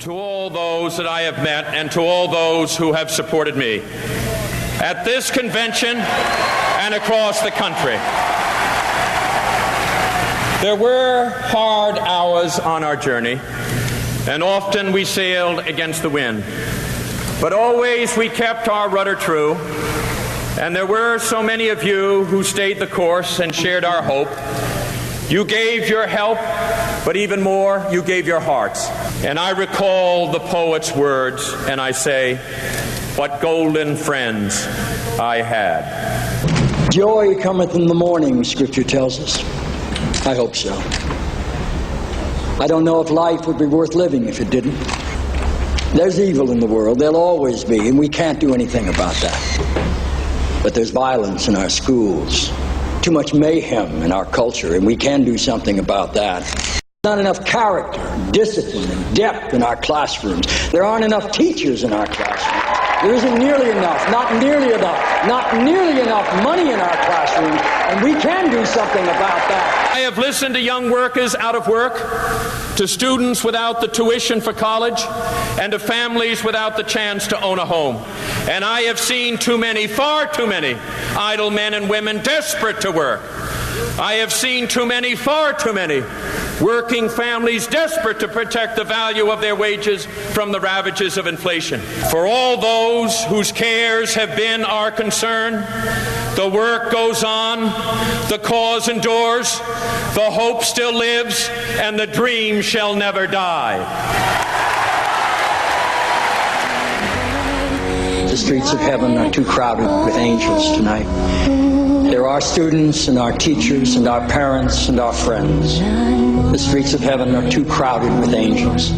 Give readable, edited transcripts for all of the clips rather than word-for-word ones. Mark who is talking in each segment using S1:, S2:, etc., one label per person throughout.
S1: to all those that I have met and to all those who have supported me at this convention and across the country. There were hard hours on our journey, and often we sailed against the wind. But always we kept our rudder true, and there were so many of you who stayed the course and shared our hope. You gave your help, but even more, you gave your hearts. And I recall the poet's words, and I say, what golden friends I had.
S2: Joy cometh in the morning, Scripture tells us. I hope so. I don't know if life would be worth living if it didn't. There's evil in the world. There'll always be, and we can't do anything about that. But there's violence in our schools. Too much mayhem in our culture, and we can do something about that. Not enough character, discipline, and depth in our classrooms. There aren't enough teachers in our classrooms. There isn't nearly enough, not nearly enough money in our classrooms, and we can do something about that.
S1: I have listened to young workers out of work, to students without the tuition for college, and to families without the chance to own a home. And I have seen too many, far too many, idle men and women desperate to work. I have seen too many, far too many, working families desperate to protect the value of their wages from the ravages of inflation. For all those whose cares have been our concern, the work goes on, the cause endures, the hope still lives, and the dream shall never die.
S2: The streets of heaven are too crowded with angels tonight. There are students and our teachers and our parents and our friends. The streets of heaven are too crowded with angels.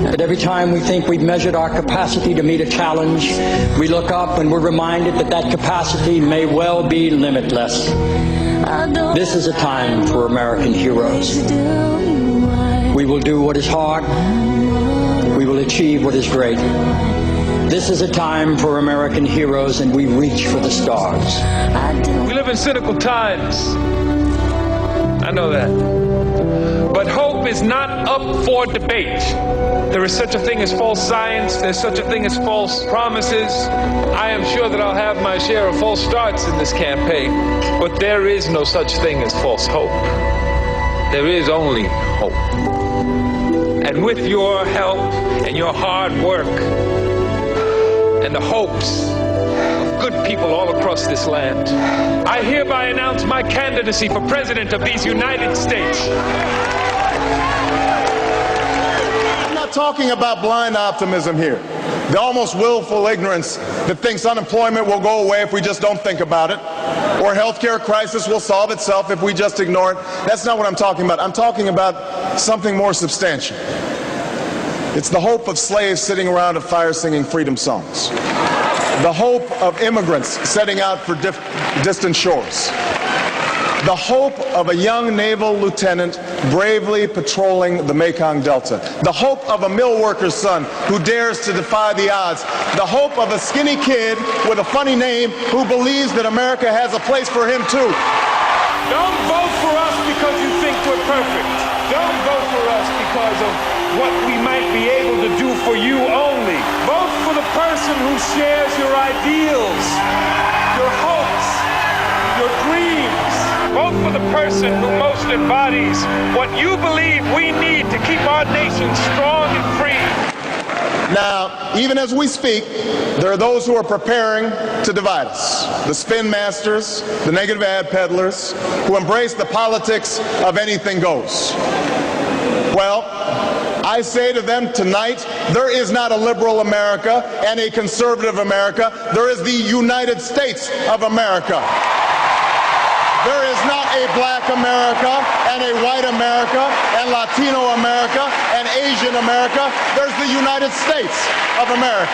S2: But every time we think we've measured our capacity to meet a challenge, we look up and we're reminded that that capacity may well be limitless. This is a time for American heroes. We will do what is hard. We will achieve what is great. This is a time for American heroes, and we reach for the stars.
S3: We live in cynical times. I know that. But hope is not up for debate. There is such a thing as false science. There's such a thing as false promises. I am sure that I'll have my share of false starts in this campaign. But there is no such thing as false hope. There is only hope. And with your help and your hard work, and the hopes of good people all across this land, I hereby announce my candidacy for President of these United States.
S4: I'm not talking about blind optimism here. The almost willful ignorance that thinks unemployment will go away if we just don't think about it, or healthcare crisis will solve itself if we just ignore it. That's not what I'm talking about. I'm talking about something more substantial. It's the hope of slaves sitting around a fire singing freedom songs. The hope of immigrants setting out for distant shores. The hope of a young naval lieutenant bravely patrolling the Mekong Delta. The hope of a mill worker's son who dares to defy the odds. The hope of a skinny kid with a funny name who believes that America has a place for him too.
S3: Don't vote for us because you think we're perfect. Don't vote for us because of what we might be able to do for you only. Vote for the person who shares your ideals, your hopes, your dreams. Vote for the person who most embodies what you believe we need to keep our nation strong and free.
S4: Now, even as we speak, there are those who are preparing to divide us. The spin masters, the negative ad peddlers, who embrace the politics of anything goes. Well, I say to them tonight, there is not a liberal America and a conservative America. There is the United States of America. There is not a black America and a white America and Latino America and Asian America. There's the United States of America.